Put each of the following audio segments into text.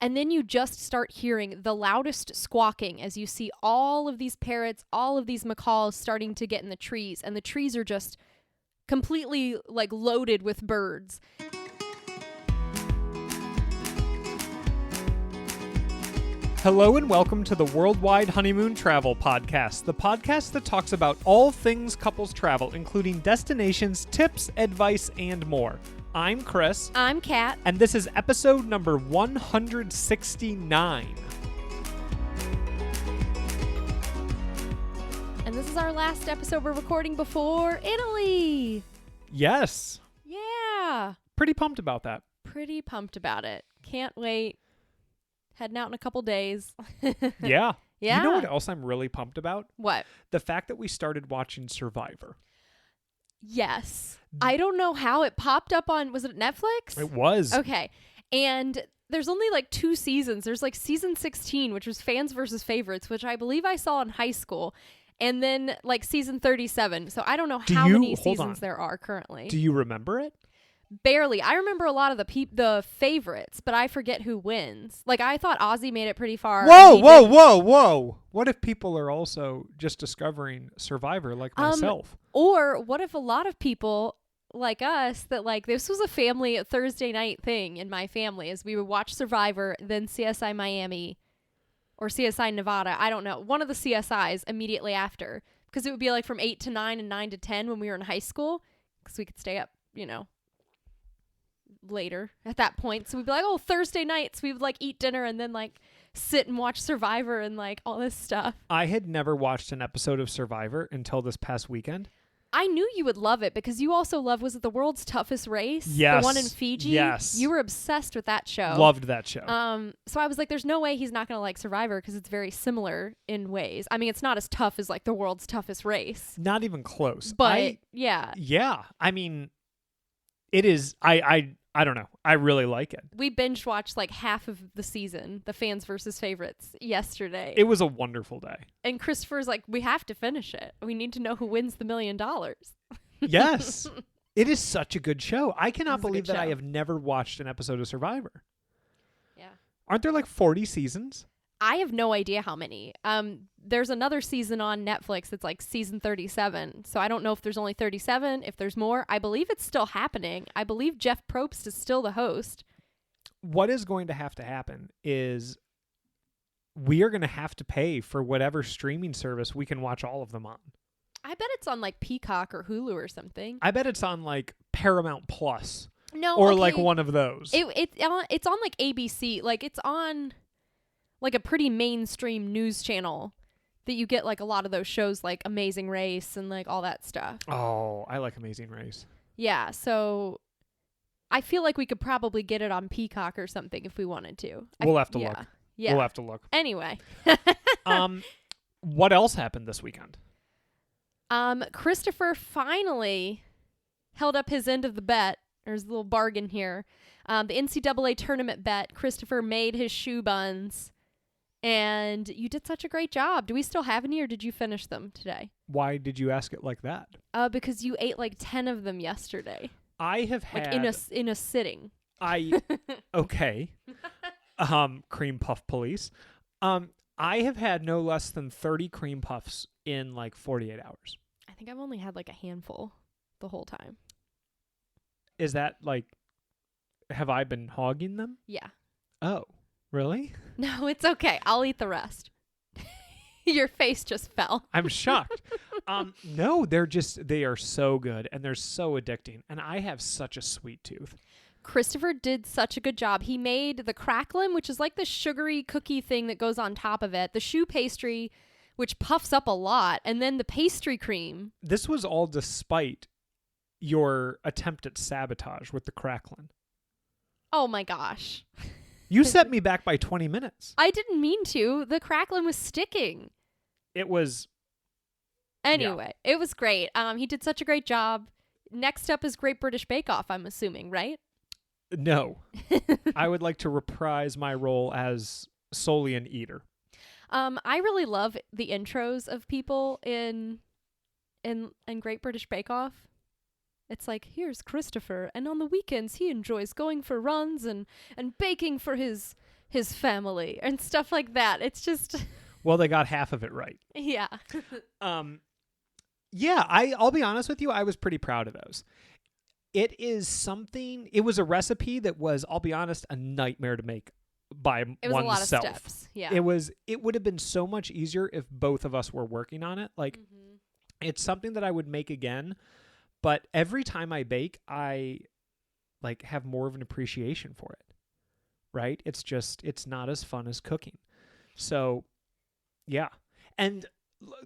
And then you just start hearing the loudest squawking as you see all of these parrots, all of these macaws starting to get in the trees. And the trees are just completely like loaded with birds. Hello and welcome to the Worldwide Honeymoon Travel Podcast, the podcast that talks about all things couples travel, including destinations, tips, advice, and more. I'm Chris. I'm Kat. And this is episode number 169. And this is our last episode we're recording before Italy. Yes. Yeah. Pretty pumped about that. Pretty pumped about it. Can't wait. Heading out in a couple days. Yeah. Yeah. You know what else I'm really pumped about? What? The fact that we started watching Survivor. Yes. I don't know how it popped up on, was it Netflix? It was. Okay. And there's only like 2 seasons. There's like season 16, which was Fans versus Favorites, which I believe I saw in high school. And then like season 37. So I don't know how many seasons there are currently. Do you remember it? Barely. I remember a lot of the favorites, but I forget who wins. Like, I thought Ozzy made it pretty far. Whoa. What if people are also just discovering Survivor like myself? Or what if a lot of people like us that like this was a family Thursday night thing in my family as we would watch Survivor, then CSI Miami or CSI Nevada. I don't know. One of the CSIs immediately after, because it would be like from 8 to 9 and 9 to 10 when we were in high school, because we could stay up, later at that point. So we'd be like, oh, Thursday nights we would like eat dinner and then like sit and watch Survivor and like all this stuff. I had never watched an episode of Survivor until this past weekend. I knew you would love it because you also love, was it The World's Toughest Race? Yes. The one in Fiji? Yes. You were obsessed with that show. Loved that show. So I was like, there's no way he's not going to like Survivor because it's very similar in ways. I mean, it's not as tough as like The World's Toughest Race. Not even close. But yeah. Yeah. I mean, it is, I don't know. I really like it. We binge watched like half of the season, the Fans versus Favorites, yesterday. It was a wonderful day. And Christopher's like, we have to finish it. We need to know who wins the $1 million. Yes. It is such a good show. I cannot believe that show. I have never watched an episode of Survivor. Yeah. Aren't there like 40 seasons? I have no idea how many. There's another season on Netflix that's like season 37. So I don't know if there's only 37, if there's more. I believe it's still happening. I believe Jeff Probst is still the host. What is going to happen is we are going to have to pay for whatever streaming service we can watch all of them on. I bet it's on like Peacock or Hulu or something. I bet it's on like Paramount Plus. No, or okay. like one of those. It's on like ABC. Like it's on like a pretty mainstream news channel that you get like a lot of those shows like Amazing Race and like all that stuff. Oh, I like Amazing Race. Yeah, so I feel like we could probably get it on Peacock or something if we wanted to. We'll have to look. Yeah. We'll have to look. Anyway. What else happened this weekend? Christopher finally held up his end of the bet. There's a little bargain here. The NCAA tournament bet. Christopher made his shoe buns. And you did such a great job. Do we still have any or did you finish them today? Why did you ask it like that? Because you ate like 10 of them yesterday. I have had like in a sitting. Okay. Cream puff police. I have had no less than 30 cream puffs in like 48 hours. I think I've only had like a handful the whole time. Is that like, have I been hogging them? Yeah. Oh, really? No, it's okay. I'll eat the rest. Your face just fell. I'm shocked. No, they are so good and they're so addicting. And I have such a sweet tooth. Christopher did such a good job. He made the cracklin, which is like the sugary cookie thing that goes on top of it, the choux pastry, which puffs up a lot, and then the pastry cream. This was all despite your attempt at sabotage with the cracklin. Oh my gosh. You set me back by 20 minutes. I didn't mean to. The cracklin was sticking. It was... Anyway, It was great. He did such a great job. Next up is Great British Bake Off, I'm assuming, right? No. I would like to reprise my role as solely an eater. I really love the intros of people in Great British Bake Off. It's like, here's Christopher, and on the weekends he enjoys going for runs and baking for his his family and stuff like that. It's just, Well, they got half of it right. yeah. Yeah, I'll be honest with you, I was pretty proud of those. It was a recipe that was, I'll be honest, a nightmare to make by It was oneself. a lot of steps. Yeah. It would have been so much easier if both of us were working on it. Like, it's something that I would make again, but every time I bake, I like have more of an appreciation for it. Right? It's not as fun as cooking. So, yeah. And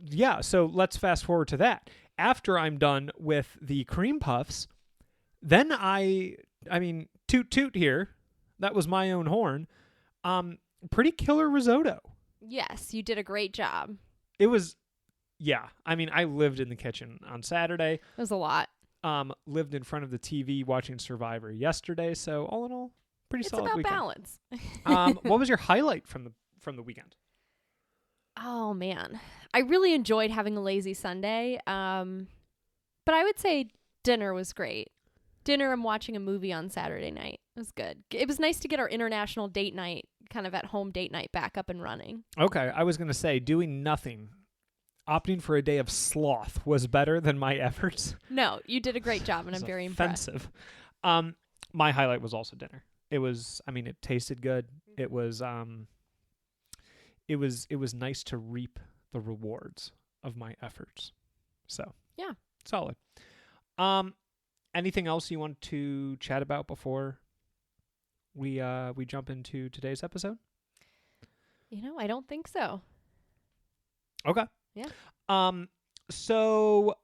yeah, so let's fast forward to that. After I'm done with the cream puffs, then I mean, toot toot here. That was my own horn. Pretty killer risotto. Yes, you did a great job. It was, yeah. I mean, I lived in the kitchen on Saturday. It was a lot. Lived in front of the TV watching Survivor yesterday. So all in all, pretty It's solid about weekend. balance. What was your highlight from the weekend? Oh man, I really enjoyed having a lazy Sunday. But I would say dinner was great. Dinner and watching a movie on Saturday night. It was good. It was nice to get our international date night, kind of at home date night, back up and running. Okay, I was going to say doing nothing, opting for a day of sloth was better than my efforts. No, you did a great job, and I'm very impressed. Offensive. My highlight was also dinner. It was, I mean, it tasted good. It was nice to reap the rewards of my efforts. So, yeah, solid. Anything else you want to chat about before we jump into today's episode? I don't think so. Okay. Yeah. So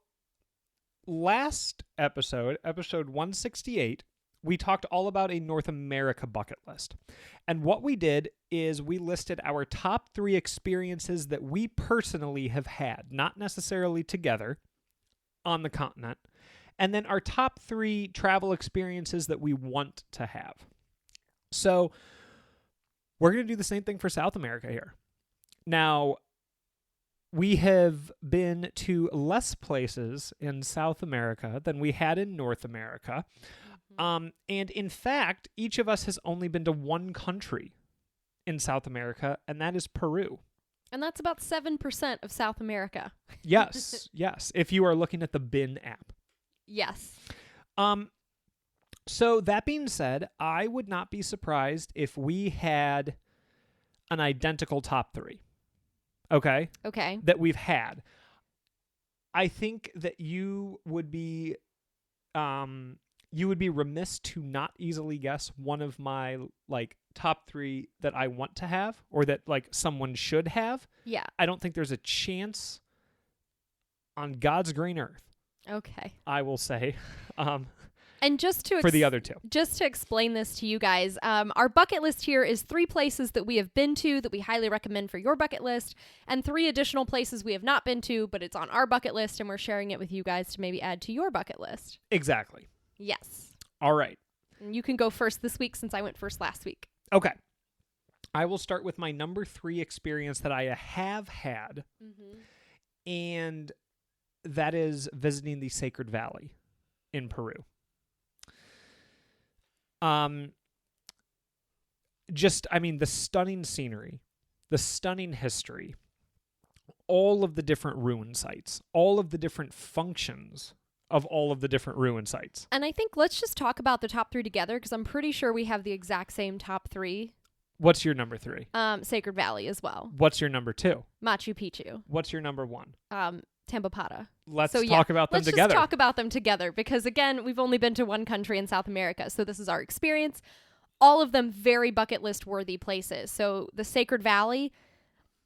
last episode 168, we talked all about a North America bucket list. And what we did is we listed our top 3 experiences that we personally have had, not necessarily together, on the continent. And then our top 3 travel experiences that we want to have. So we're going to do the same thing for South America here. Now, we have been to less places in South America than we had in North America. And in fact, each of us has only been to one country in South America, and that is Peru. And that's about 7% of South America. Yes, yes. If you are looking at the BIN app. Yes. So that being said, I would not be surprised if we had an identical top 3. Okay? Okay. That we've had. I think that you would be remiss to not easily guess one of my top 3 that I want to have, or that someone should have. Yeah. I don't think there's a chance on God's green earth. Okay. I will say. And just to for the other 2. Just to explain this to you guys, our bucket list here is 3 places that we have been to that we highly recommend for your bucket list, and 3 additional places we have not been to, but it's on our bucket list, and we're sharing it with you guys to maybe add to your bucket list. Exactly. Yes. All right. And you can go first this week since I went first last week. Okay. I will start with my number 3 experience that I have had, and that is visiting the Sacred Valley in Peru. The stunning scenery, the stunning history, all of the different ruin sites, all of the different functions of all of the different ruin sites. And I think let's just talk about the top 3 together, because I'm pretty sure we have the exact same top 3. What's your number 3? Sacred Valley as well. What's your number 2? Machu Picchu. What's your number 1? Tambopata. Let's talk about them together. Let's just talk about them together, because again, we've only been to one country in South America, so this is our experience. All of them very bucket list worthy places. So the Sacred Valley,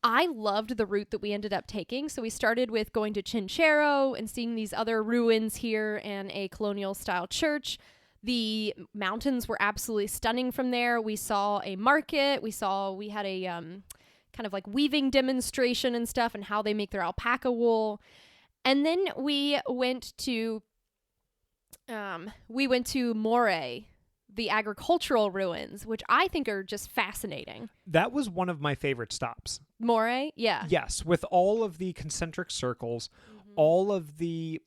I loved the route that we ended up taking. So we started with going to Chinchero and seeing these other ruins here and a colonial style church. The mountains were absolutely stunning from there. We saw a market. We had a kind of weaving demonstration and stuff, and how they make their alpaca wool. And then we went to Moray, the agricultural ruins, which I think are just fascinating. That was one of my favorite stops. Moray? Yeah. Yes, with all of the concentric circles, all of the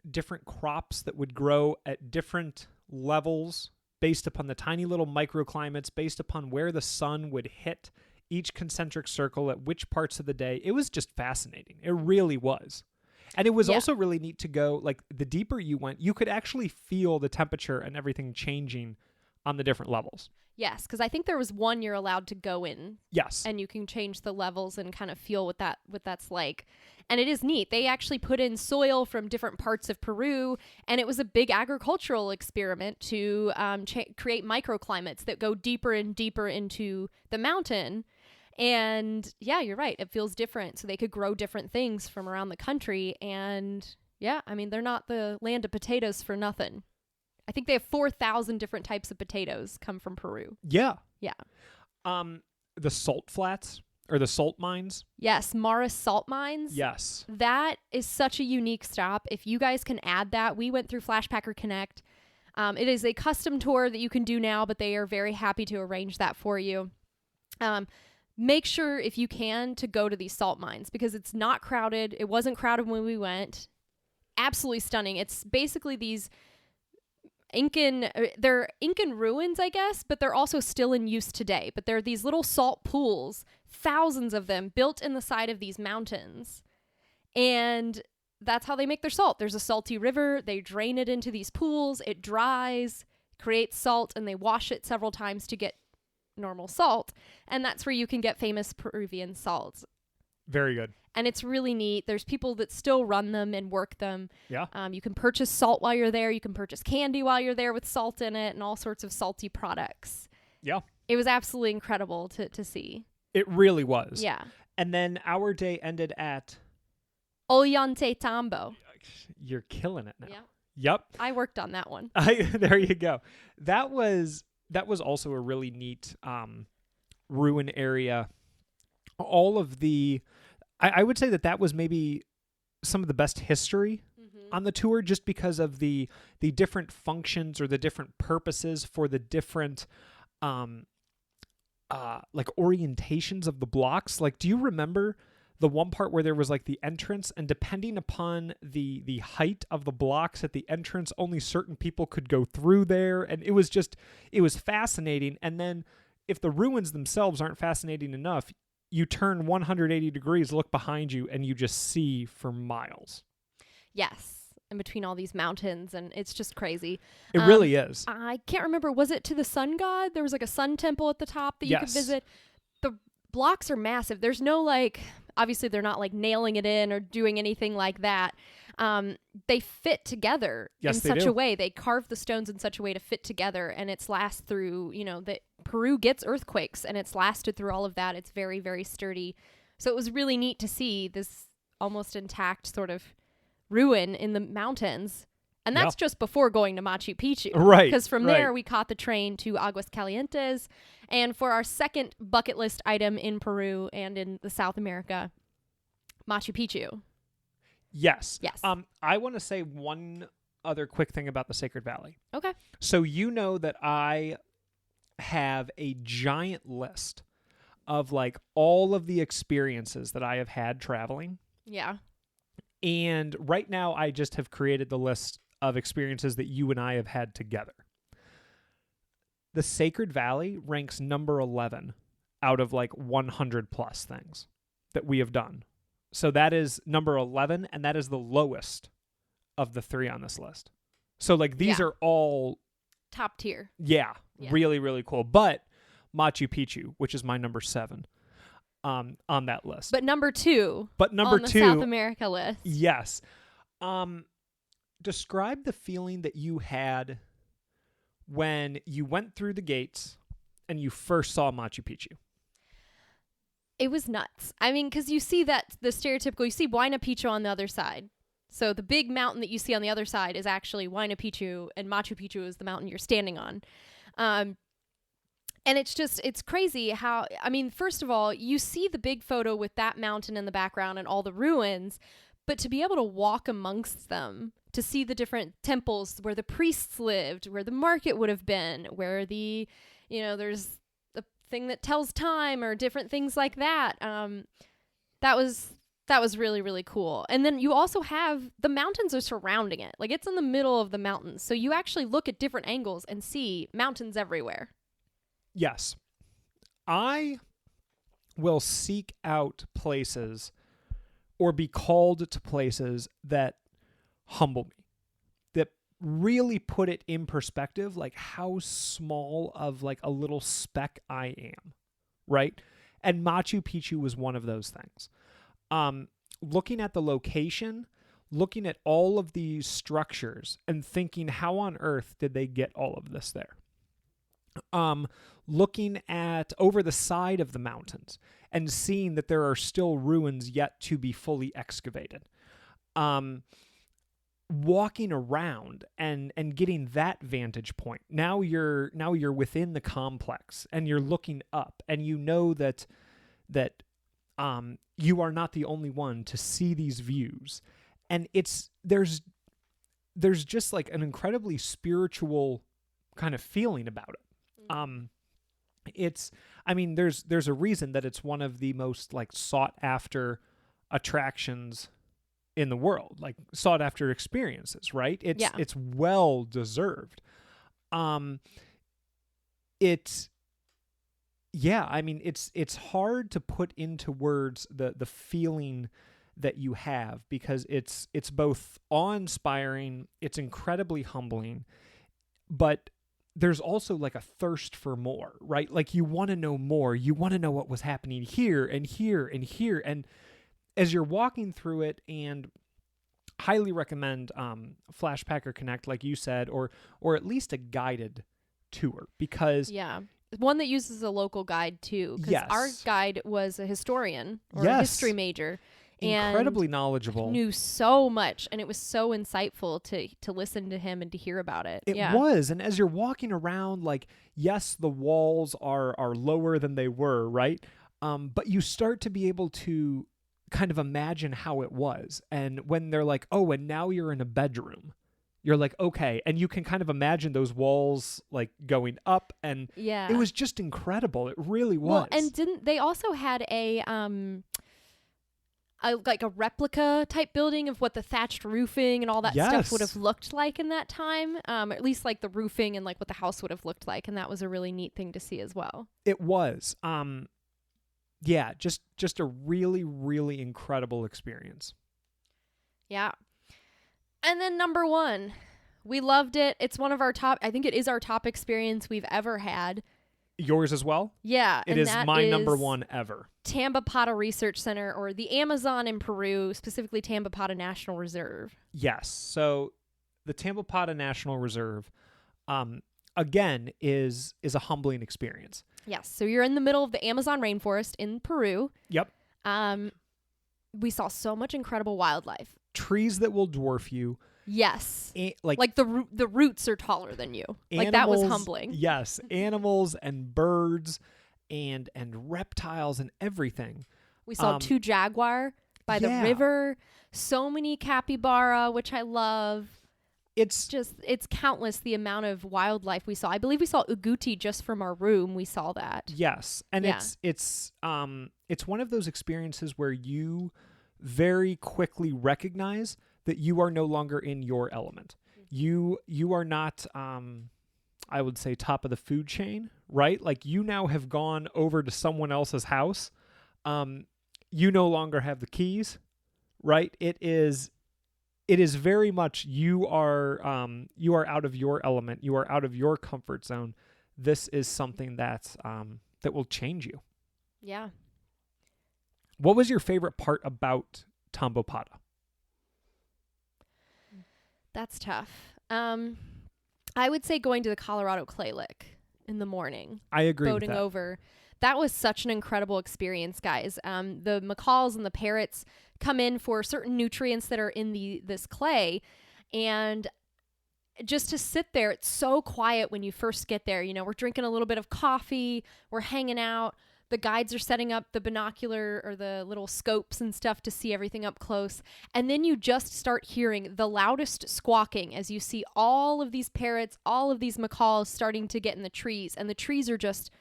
different crops that would grow at different levels based upon the tiny little microclimates, based upon where the sun would hit each concentric circle at which parts of the day. It was just fascinating. It really was. And it was also really neat to go, like, the deeper you went, you could actually feel the temperature and everything changing on the different levels. Yes, because I think there was one you're allowed to go in. Yes. And you can change the levels and kind of feel what that's like. And it is neat. They actually put in soil from different parts of Peru, and it was a big agricultural experiment to create microclimates that go deeper and deeper into the mountain. And yeah, you're right. It feels different. So they could grow different things from around the country. And yeah, I mean, they're not the land of potatoes for nothing. I think they have 4,000 different types of potatoes come from Peru. Yeah. Yeah. The salt flats or the salt mines. Yes, Maris salt mines. Yes. That is such a unique stop. If you guys can add that, we went through Flashpacker Connect. It is a custom tour that you can do now, but they are very happy to arrange that for you. Make sure, if you can, to go to these salt mines because it's not crowded. It wasn't crowded when we went. Absolutely stunning. It's basically these they're Incan ruins, I guess, but they're also still in use today. But they're these little salt pools, thousands of them, built in the side of these mountains. And that's how they make their salt. There's a salty river. They drain it into these pools. It dries, creates salt, and they wash it several times to get normal salt. And that's where you can get famous Peruvian salts. Very good. And it's really neat. There's people that still run them and work them. Yeah. You can purchase salt while you're there. You can purchase candy while you're there with salt in it and all sorts of salty products. Yeah. It was absolutely incredible to see. It really was. Yeah. And then our day ended at Ollantaytambo. You're killing it now. Yeah. Yep. I worked on that one. There you go. That was also a really neat ruin area. All of the I would say that was maybe some of the best history on the tour, just because of the different functions or the different purposes for the different like orientations of the blocks. Like, do you remember the one part where there was like the entrance, and depending upon the height of the blocks at the entrance, only certain people could go through there, and it was fascinating. And then if the ruins themselves aren't fascinating enough, you turn 180 degrees, look behind you, and you just see for miles. Yes, in between all these mountains, and it's just crazy. It really is. I can't remember. Was it to the sun god? There was like a sun temple at the top that you could visit. The blocks are massive. There's no obviously they're not nailing it in or doing anything like that. They fit together in such a way. They carve the stones in such a way to fit together, and it's last through, that Peru gets earthquakes, and it's lasted through all of that. It's very, very sturdy. So it was really neat to see this almost intact sort of ruin in the mountains. And that's just before going to Machu Picchu. Right. Because from there, we caught the train to Aguas Calientes. And for our second bucket list item in Peru and in the South America, Machu Picchu. Yes. Yes. I want to say one other quick thing about the Sacred Valley. Okay. So you know that I have a giant list of all of the experiences that I have had traveling. Yeah. And right now I just have created the list of experiences that you and I have had together. The Sacred Valley ranks number 11 out of 100 plus things that we have done. So that is number 11, and that is the lowest of the 3 on this list. So these are all top tier. Yeah, really, really cool. But Machu Picchu, which is my number 7 on that list. But number 2 on the South America list. Yes. Describe the feeling that you had when you went through the gates and you first saw Machu Picchu. It was nuts. I mean, because you see the stereotypical, you see Huayna Picchu on the other side. So the big mountain that you see on the other side is actually Huayna Picchu, and Machu Picchu is the mountain you're standing on. And it's crazy how, first of all, you see the big photo with that mountain in the background and all the ruins, but to be able to walk amongst them, to see the different temples where the priests lived, where the market would have been, where there's the thing that tells time or different things like that. That was That was really, really cool. And then you also have the mountains are surrounding it. Like, it's in the middle of the mountains. So you actually look at different angles and see mountains everywhere. Yes. I will seek out places or be called to places that humble me, that really put it in perspective, like how small of like a little speck I am, right? And Machu Picchu was one of those things. Looking at the location, looking at all of these structures and thinking, how on earth did they get all of this there? Looking at over the side of the mountains and seeing that there are still ruins yet to be fully excavated. Walking around and getting that vantage point. Now you're within the complex and you're looking up and you know that you are not the only one to see these views. And there's just like an incredibly spiritual kind of feeling about it. There's a reason that it's one of the most like sought after attractions in the world, like sought after experiences, right? It's well deserved. It's hard to put into words the feeling that you have, because it's both awe-inspiring, it's incredibly humbling, but there's also like a thirst for more, right? Like you want to know more. You want to know what was happening here and here and here. And as you're walking through it, and highly recommend Flashpacker Connect, like you said, or at least a guided tour, because one that uses a local guide too, because our guide was a historian or a history major. Incredibly knowledgeable. Knew so much, and it was so insightful to listen to him and to hear about it. It was, and as you're walking around, like, yes, the walls are lower than they were, right? But you start to be able to kind of imagine how it was. And when they're like, oh, and now you're in a bedroom, you're like, okay. And you can kind of imagine those walls like going up, and it was just incredible. It really was. Well, and didn't they also had a replica type building of what the thatched roofing and all that stuff would have looked like in that time, at least like the roofing and like what the house would have looked like, and that was a really neat thing to see as well. It was. Just a really, really incredible experience. Yeah. And then number 1, we loved it. It's one of our top, I think it is our top experience we've ever had. Yours as well? Yeah. It is my number 1 ever. Tambopata Research Center, or the Amazon in Peru, specifically Tambopata National Reserve. Yes. So the Tambopata National Reserve, again, is a humbling experience. Yes. So you're in the middle of the Amazon rainforest in Peru. Yep. We saw so much incredible wildlife. Trees that will dwarf you. Yes. Like the roots are taller than you. Like that was humbling. Yes. Animals and birds and reptiles and everything. We saw 2 jaguar by the river. So many capybara, which I love. It's countless the amount of wildlife we saw. I believe we saw Uguti just from our room. We saw that. Yes. And it's one of those experiences where you very quickly recognize that you are no longer in your element. You are not, I would say, top of the food chain, right? Like you now have gone over to someone else's house. You no longer have the keys, right? It is very much you are out of your element. You are out of your comfort zone. This is something that will change you. Yeah. What was your favorite part about Tambopata? That's tough. I would say going to the Colorado Clay Lick in the morning. I agree with that. Boating over. That was such an incredible experience, guys. The macaws and the parrots come in for certain nutrients that are in this clay, and just to sit there, it's so quiet when you first get there. You know, we're drinking a little bit of coffee, we're hanging out. The guides are setting up the binocular or the little scopes and stuff to see everything up close. And then you just start hearing the loudest squawking as you see all of these parrots, all of these macaws starting to get in the trees. And the trees are just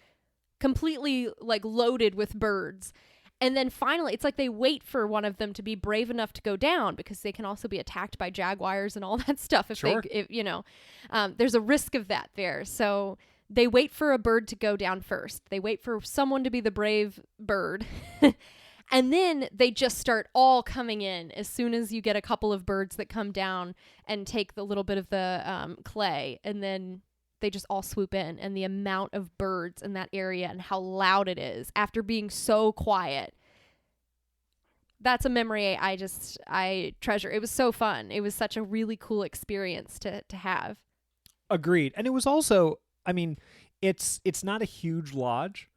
completely like loaded with birds. And then finally, it's like they wait for one of them to be brave enough to go down, because they can also be attacked by jaguars and all that stuff. Sure. There's a risk of that there. So they wait for a bird to go down first. They wait for someone to be the brave bird. And then they just start all coming in as soon as you get a couple of birds that come down and take the little bit of the clay, and then they just all swoop in. And the amount of birds in that area and how loud it is after being so quiet, that's a memory I treasure. It was so fun. It was such a really cool experience to have. Agreed. And it was also, I mean, it's not a huge lodge.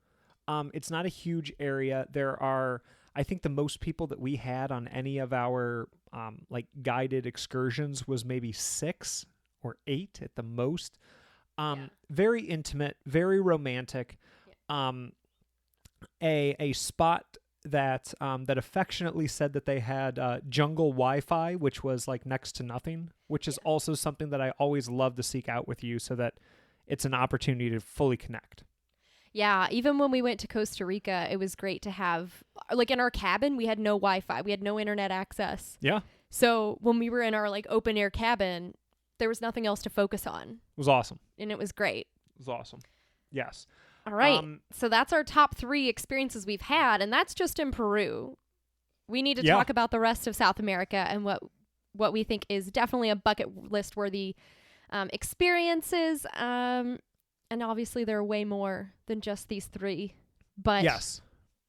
It's not a huge area. There are, I think the most people that we had on any of our like guided excursions was maybe 6 or 8 at the most. Very intimate, very romantic. A spot that affectionately said that they had jungle Wi-Fi, which was like next to nothing, which is also something that I always love to seek out with you, so that it's an opportunity to fully connect. Yeah, even when we went to Costa Rica, it was great to have, like in our cabin, we had no Wi-Fi. We had no internet access. Yeah. So when we were in our like open air cabin, there was nothing else to focus on. It was awesome. And it was great. It was awesome. Yes. All right. So that's our top 3 experiences we've had, and that's just in Peru. We need to talk about the rest of South America and what we think is definitely a bucket list worthy experiences. And obviously there are way more than just these 3. But yes,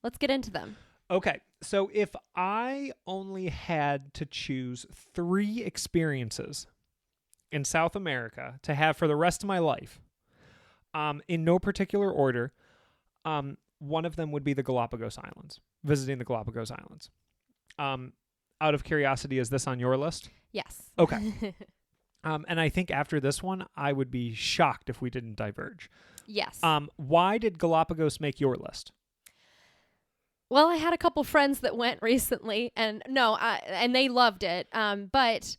let's get into them. Okay. So if I only had to choose 3 experiences in South America to have for the rest of my life, in no particular order, one of them would be the Galapagos Islands, visiting the Galapagos Islands. Out of curiosity, is this on your list? Yes. Okay. And I think after this one, I would be shocked if we didn't diverge. Yes. Why did Galapagos make your list? Well, I had a couple friends that went recently, and and they loved it. But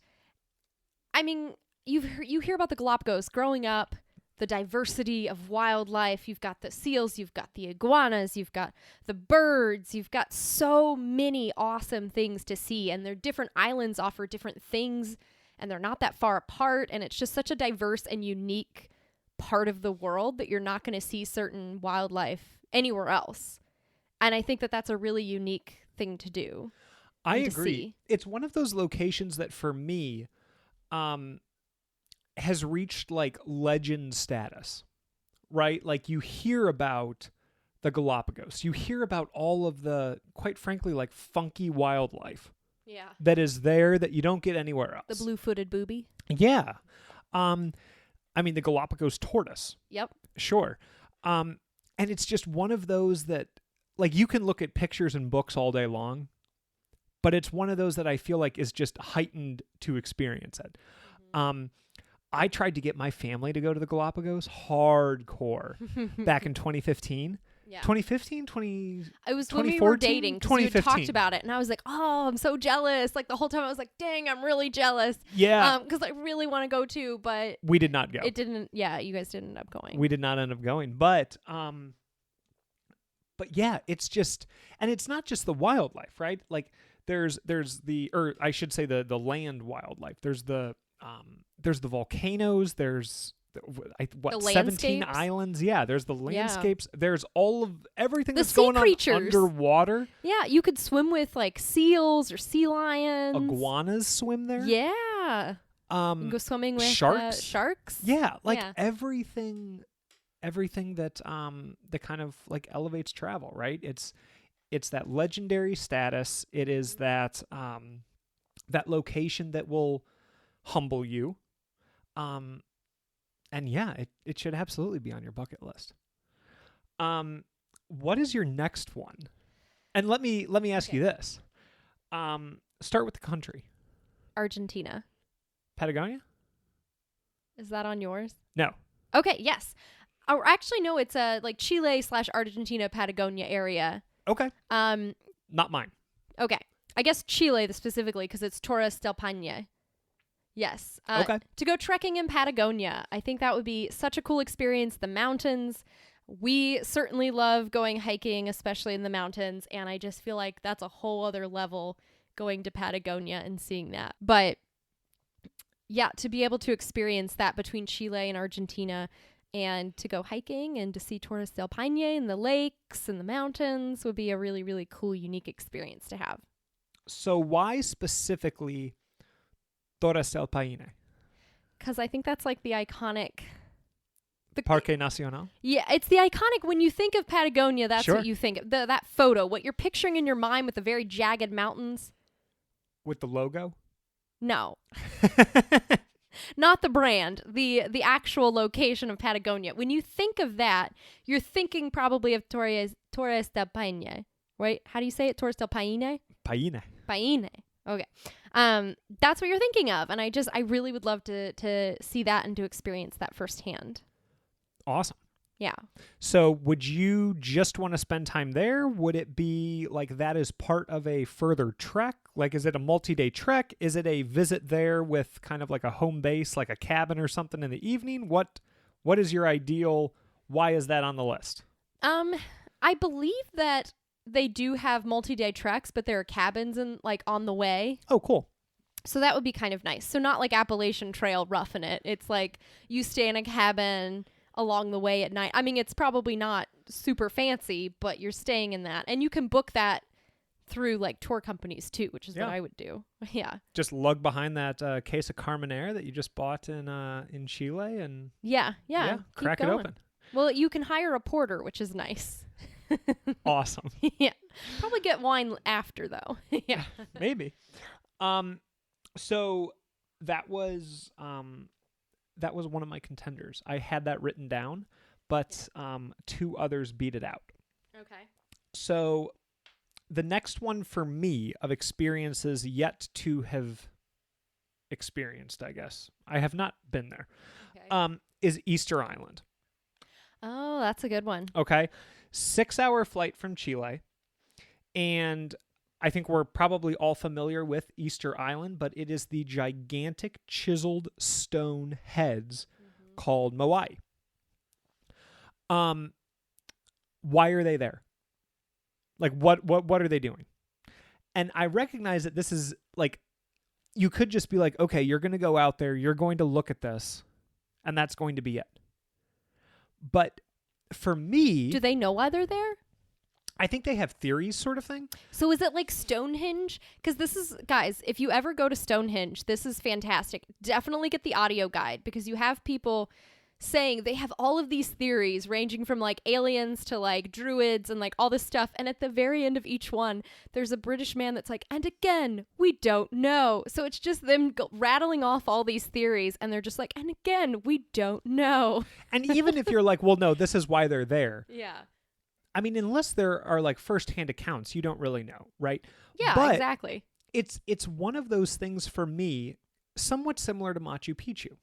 I mean, you hear about the Galapagos growing up, the diversity of wildlife. You've got the seals, you've got the iguanas, you've got the birds, you've got so many awesome things to see, and their different islands offer different things, and they're not that far apart, and it's just such a diverse and unique part of the world that you're not going to see certain wildlife anywhere else. And I think that that's a really unique thing to do. I agree. It's one of those locations that for me has reached like legend status, right? Like you hear about the Galapagos. You hear about all of the, quite frankly, like funky wildlife. Yeah. That is there that you don't get anywhere else. The blue-footed booby. Yeah. I mean, the Galapagos tortoise. Yep. Sure. And it's just one of those that, like, you can look at pictures and books all day long, but it's one of those that I feel like is just heightened to experience it. Mm-hmm. I tried to get my family to go to the Galapagos hardcore back in 2015. Yeah. 2015, It was when we were dating, because you had talked about it, and I was like, oh, I'm so jealous. Like the whole time I was like, dang, I'm really jealous. Yeah. Because I really want to go too, but we did not go. It didn't. Yeah, you guys didn't end up going. We did not end up going, but yeah, it's just, and it's not just the wildlife, right? Like there's the, or I should say the land wildlife. There's the volcanoes. There's the 17 islands. Yeah, there's the landscapes. Yeah. There's all of everything that's sea going creatures. On underwater. Yeah, you could swim with like seals or sea lions. Iguanas swim there. Yeah. You can go swimming with sharks. Yeah, like everything that that kind of like elevates travel, right? It's that legendary status. It is that that location that will humble you. And yeah, it should absolutely be on your bucket list. What is your next one? And let me ask you this. Start with the country. Argentina. Patagonia? Is that on yours? No. Okay, yes. Or actually, no, it's like Chile/Argentina Patagonia area. Okay. Not mine. Okay. I guess Chile specifically, because it's Torres del Paine. Yes. Okay. To go trekking in Patagonia. I think that would be such a cool experience. The mountains, We certainly love going hiking, especially in the mountains, and I just feel like that's a whole other level going to Patagonia and seeing that. But yeah, to be able to experience that between Chile and Argentina and to go hiking and to see Torres del Paine and the lakes and the mountains would be a really, really cool, unique experience to have. So why specifically Torres del Paine? Because I think that's like the iconic... Parque Nacional? Yeah, it's the iconic, when you think of Patagonia, that's Sure. what you think of. That photo, what you're picturing in your mind with the very jagged mountains. With the logo? No. Not the brand, the actual location of Patagonia. When you think of that, you're thinking probably of Torres del Paine, right? How do you say it? Torres del Paine? Paine. Paine. Okay. That's what you're thinking of. And I really would love to see that and to experience that firsthand. Awesome. Yeah. So would you just want to spend time there? Would it be like that is part of a further trek? Like, is it a multi-day trek? Is it a visit there with kind of like a home base, like a cabin or something in the evening? What is your ideal? Why is that on the list? I believe that they do have multi-day treks, but there are cabins like on the way. Oh, cool. So that would be kind of nice. So not like Appalachian Trail roughing it. It's like you stay in a cabin along the way at night. I mean, it's probably not super fancy, but you're staying in that. And you can book that through like tour companies too, which is what I would do. Yeah. Just lug behind that case of Carmenere that you just bought in Chile and Yeah. crack it open. Well, you can hire a porter, which is nice. Awesome. Yeah. Probably get wine after though. Yeah. Maybe. So that was one of my contenders. I had that written down, but two others beat it out. Okay. So the next one for me of experiences yet to have experienced, I guess. I have not been there. Okay. Is Easter Island. Oh, that's a good one. Okay. 6-hour flight from Chile. And I think we're probably all familiar with Easter Island, but it is the gigantic chiseled stone heads called Moai. Why are they there? Like, what are they doing? And I recognize that this is like, you could just be like, okay, you're going to go out there, you're going to look at this, and that's going to be it. But for me, Do they know why they're there? I think they have theories, sort of thing. So is it like Stonehenge? Because this is, guys, if you ever go to Stonehenge, this is fantastic. Definitely get the audio guide, because you have people saying they have all of these theories ranging from like aliens to like druids and like all this stuff. And at the very end of each one, there's a British man that's like, and again, we don't know. So it's just them rattling off all these theories. And they're just like, and again, we don't know. And even if you're like, well, no, this is why they're there. Yeah. I mean, unless there are like firsthand accounts, you don't really know, right? Yeah, but exactly. It's one of those things for me, somewhat similar to Machu Picchu,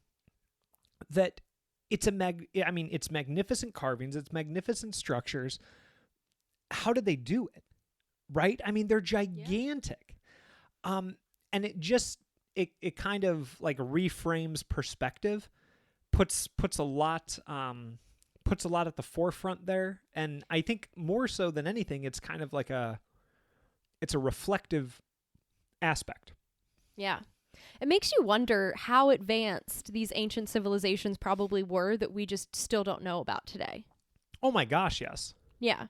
that it's it's magnificent carvings, it's magnificent structures. How did they do it? Right? I mean, they're gigantic. Yeah. And it kind of like reframes perspective, puts a lot at the forefront there. And I think more so than anything, it's kind of like it's a reflective aspect. Yeah. It makes you wonder how advanced these ancient civilizations probably were that we just still don't know about today. Oh my gosh, yes. Yeah.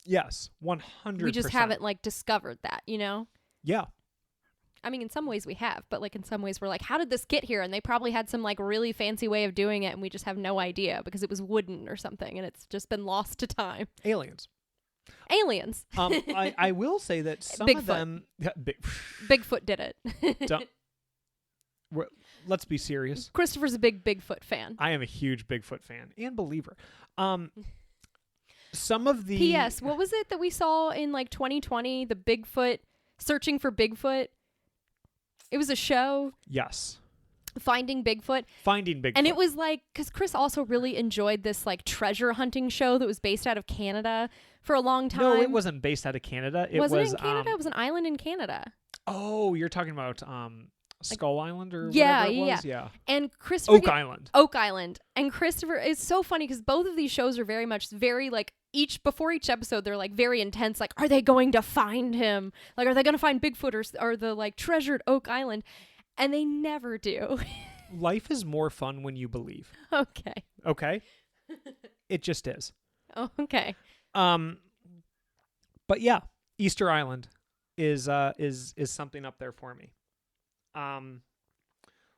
Yes, 100%. We just haven't like discovered that, you know? Yeah. I mean, in some ways we have, but like in some ways we're like, how did this get here? And they probably had some like really fancy way of doing it and we just have no idea because it was wooden or something and it's just been lost to time. Aliens. I will say that some Bigfoot. of them... Bigfoot did it. Let's be serious. Christopher's a big Bigfoot fan. I am a huge Bigfoot fan and believer. Some of the... P.S. What was it that we saw in like 2020? The Bigfoot, Searching for Bigfoot? It was a show. Yes. Finding Bigfoot. Finding Bigfoot. And it was like, because Chris also really enjoyed this like treasure hunting show that was based out of Canada for a long time. No, it wasn't based out of Canada. Wasn't it in Canada? It was an island in Canada. Oh, you're talking about Skull Island or Yeah, whatever it yeah, was. Yeah. And Christopher Oak Island. Oak Island. And Christopher, it's so funny because both of these shows are very much like before each episode, they're like very intense. Like, are they going to find him? Like, are they going to find Bigfoot or the like treasured Oak Island? And they never do. Life is more fun when you believe. Okay. Okay? It just is. Oh, okay. But yeah, Easter Island is something up there for me.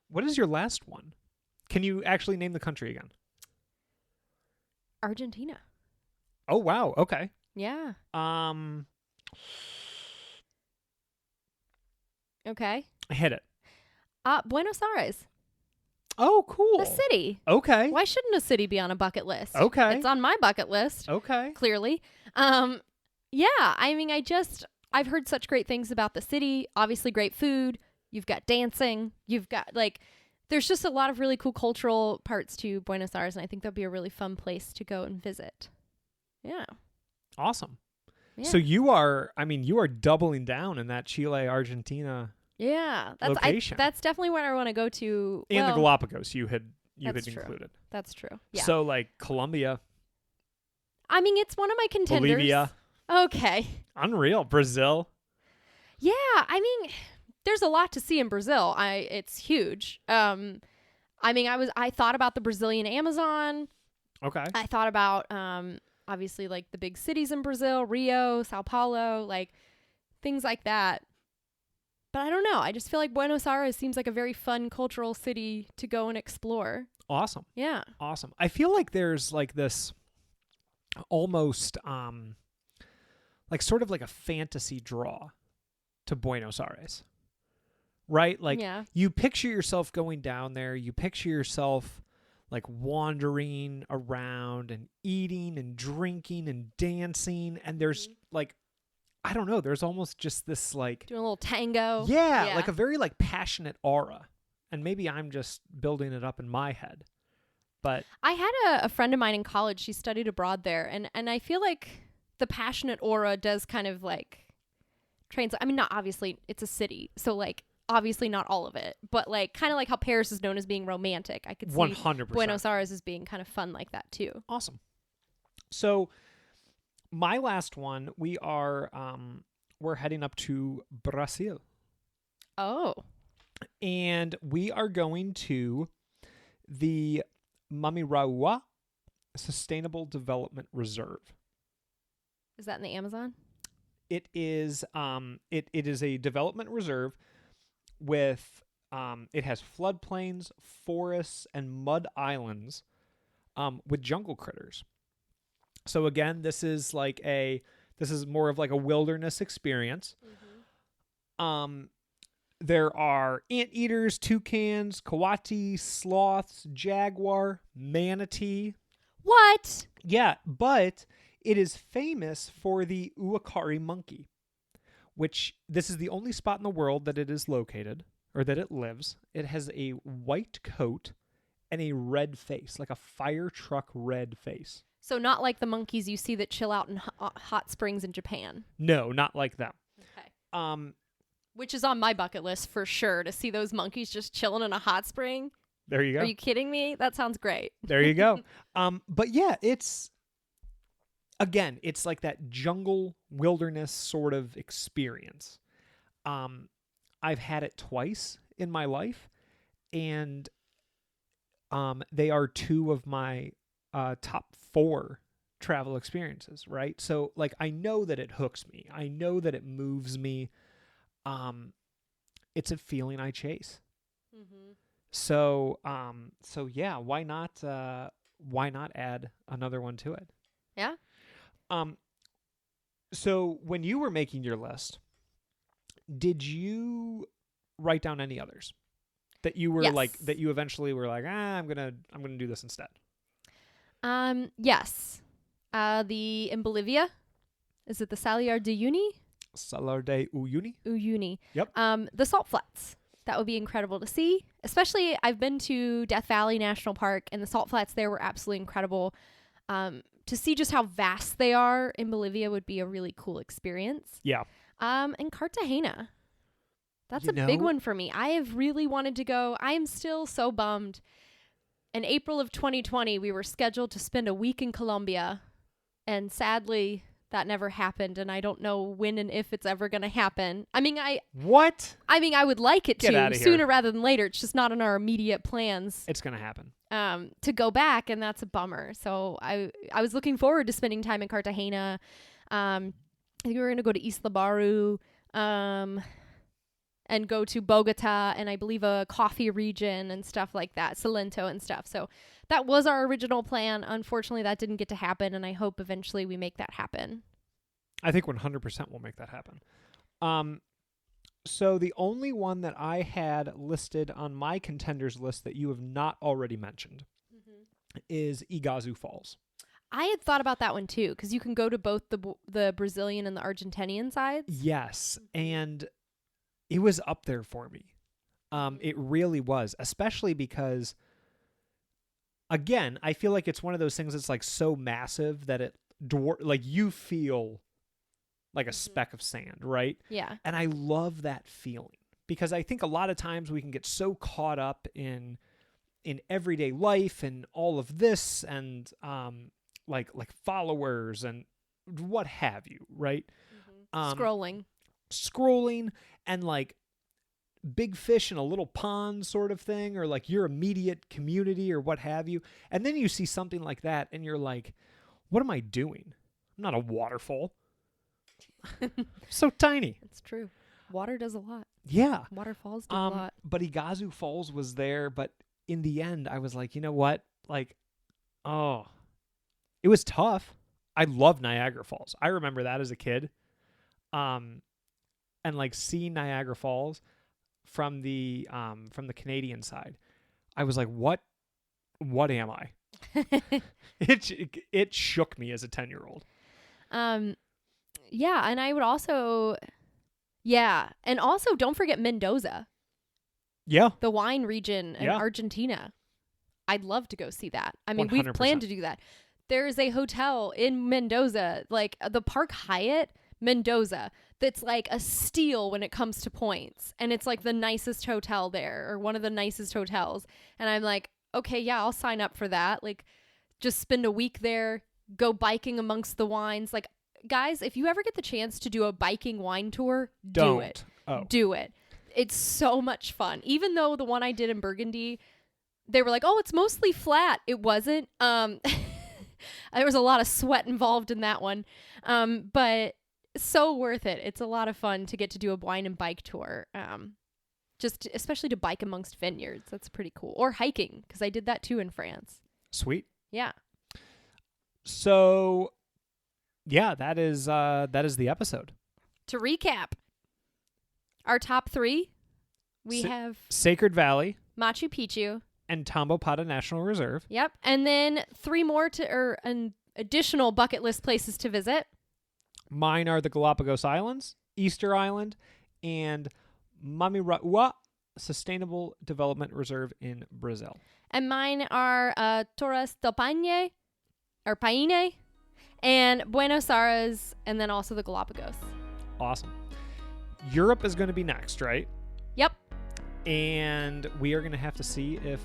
What is your last one? Can you actually name the country again? Argentina. Oh wow, okay. Yeah. Okay. Hit it. Buenos Aires. Oh, cool. The city. Okay. Why shouldn't a city be on a bucket list? Okay. It's on my bucket list. Okay. Clearly. Yeah, I mean, I've heard such great things about the city. Obviously great food. You've got dancing. You've got there's just a lot of really cool cultural parts to Buenos Aires, and I think that'd be a really fun place to go and visit. Yeah. Awesome. Yeah. So you are doubling down in that Chile, Argentina Yeah, location. that's definitely what I want to go to. And the Galapagos you had that's true. included. That's true. Yeah. So like Colombia, I mean, it's one of my contenders. Bolivia. Okay. Unreal. Brazil. Yeah, I mean, there's a lot to see in Brazil. It's huge. I mean, I thought about the Brazilian Amazon. Okay. I thought about obviously like the big cities in Brazil, Rio, Sao Paulo, like things like that. But I don't know. I just feel like Buenos Aires seems like a very fun cultural city to go and explore. Awesome. Yeah. Awesome. I feel like there's like this almost like sort of like a fantasy draw to Buenos Aires. Right? Like you picture yourself going down there, you picture yourself like wandering around and eating and drinking and dancing, and there's like, I don't know, there's almost just this like doing a little tango. Yeah, like a very like passionate aura. And maybe I'm just building it up in my head. But I had a friend of mine in college, she studied abroad there, and I feel like the passionate aura does kind of like translate. I mean, not obviously, it's a city, so like obviously not all of it, but like kind of like how Paris is known as being romantic. I could see 100%. Buenos Aires as being kind of fun like that too. Awesome. So my last one, we're heading up to Brazil. Oh. And we are going to the Mamiraua Sustainable Development Reserve. Is that in the Amazon? It is it is a development reserve with it has floodplains, forests, and mud islands with jungle critters. So again, this is more of like a wilderness experience. Mm-hmm. There are anteaters, toucans, coati, sloths, jaguar, manatee. What? Yeah, but it is famous for the uakari monkey, which this is the only spot in the world that it is located, or that it lives. It has a white coat and a red face, like a fire truck red face. So not like the monkeys you see that chill out in hot springs in Japan. No, not like them. Okay. Which is on my bucket list for sure, to see those monkeys just chilling in a hot spring. There you go. Are you kidding me? That sounds great. There you go. But yeah, it's like that jungle wilderness sort of experience. I've had it twice in my life, and they are two of my top 4 travel experiences, right? So like, I know that it hooks me. I know that it moves me. It's a feeling I chase. Mm-hmm. So yeah, why not add another one to it? Yeah. So when you were making your list, did you write down any others that you were that you eventually were like, I'm going to do this instead? Yes. In Bolivia, is it the Salar de Uyuni? Salar de Uyuni? Uyuni. Yep. The salt flats. That would be incredible to see. Especially, I've been to Death Valley National Park, and the salt flats there were absolutely incredible. To see just how vast they are in Bolivia would be a really cool experience. Yeah. And Cartagena. That's You a big know? one for me. I have really wanted to go. I am still so bummed. In April of 2020, we were scheduled to spend a week in Colombia, and sadly, that never happened, and I don't know when and if it's ever going to happen. What? I would like it Get to outta here. sooner rather than later. It's just not in our immediate plans It's going to happen. to go back, and that's a bummer. So I was looking forward to spending time in Cartagena. I think we were going to go to Isla Baru, and go to Bogota and I believe a coffee region and stuff like that, Salento and stuff. So that was our original plan. Unfortunately, that didn't get to happen, and I hope eventually we make that happen. I think 100% we'll make that happen. So the only one that I had listed on my contenders list that you have not already mentioned is Iguazu Falls. I had thought about that one too, because you can go to both the Brazilian and the Argentinian sides. Yes, and it was up there for me. It really was, especially because, again, I feel like it's one of those things that's like so massive that it like you feel like a speck of sand, right? Yeah. And I love that feeling because I think a lot of times we can get so caught up in everyday life and all of this and like followers and what have you, right? Scrolling and like big fish in a little pond sort of thing, or like your immediate community or what have you. And then you see something like that and you're like, what am I doing? I'm not a waterfall. So tiny. It's true. Water does a lot. Yeah. Waterfalls do a lot. But Iguazu Falls was there, but in the end I was like, you know what? Like, oh, it was tough. I love Niagara Falls. I remember that as a kid. And like seeing Niagara Falls from the Canadian side, I was like, what am I? It shook me as a 10-year-old. Yeah, and I would also, and also don't forget Mendoza. Yeah. The wine region in Yeah. Argentina. I'd love to go see that. I mean, we've 100%. planned to do that. There is a hotel in Mendoza, like the Park Hyatt Mendoza, that's like a steal when it comes to points. And it's like the nicest hotel there, or one of the nicest hotels. And I'm like, okay, yeah, I'll sign up for that. Like, just spend a week there, go biking amongst the wines. Like, guys, if you ever get the chance to do a biking wine tour, do it. Oh. Do it. It's so much fun. Even though the one I did in Burgundy, they were like, oh, it's mostly flat. It wasn't. There was a lot of sweat involved in that one. But so worth it. It's a lot of fun to get to do a wine and bike tour. Just especially to bike amongst vineyards. That's pretty cool. Or hiking, because I did that too in France. Sweet. Yeah. So, yeah, that is the episode. To recap, our top 3, we have Sacred Valley Machu Picchu and Tambopata National Reserve. Yep. And then 3 more an additional bucket list places to visit. Mine are the Galapagos Islands, Easter Island, and Mamiraua Sustainable Development Reserve in Brazil. And mine are Torres del Paine, or Paine, and Buenos Aires, and then also the Galapagos. Awesome. Europe is going to be next, right? Yep. And we are going to have to see if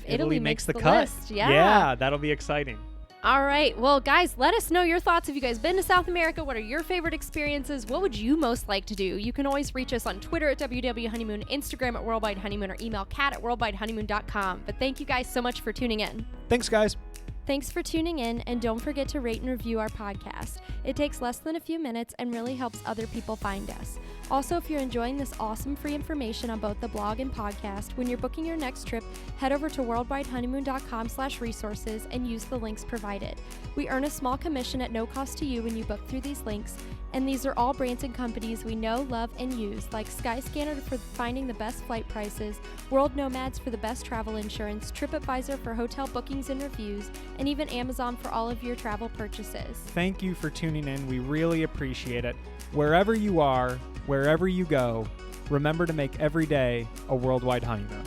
Italy makes the the cut. list. Yeah. Yeah, that'll be exciting. All right. Well, guys, let us know your thoughts. Have you guys been to South America? What are your favorite experiences? What would you most like to do? You can always reach us on Twitter at WW Honeymoon, Instagram at Worldwide Honeymoon, or email kat@worldwidehoneymoon.com. But thank you guys so much for tuning in. Thanks, guys. Thanks for tuning in, and don't forget to rate and review our podcast. It takes less than a few minutes and really helps other people find us. Also, if you're enjoying this awesome free information on both the blog and podcast, when you're booking your next trip, head over to worldwidehoneymoon.com/resources and use the links provided. We earn a small commission at no cost to you when you book through these links, and these are all brands and companies we know, love, and use, like Skyscanner for finding the best flight prices, World Nomads for the best travel insurance, TripAdvisor for hotel bookings and reviews, and even Amazon for all of your travel purchases. Thank you for tuning in. We really appreciate it. Wherever you are, wherever you go, remember to make every day a worldwide honeymoon.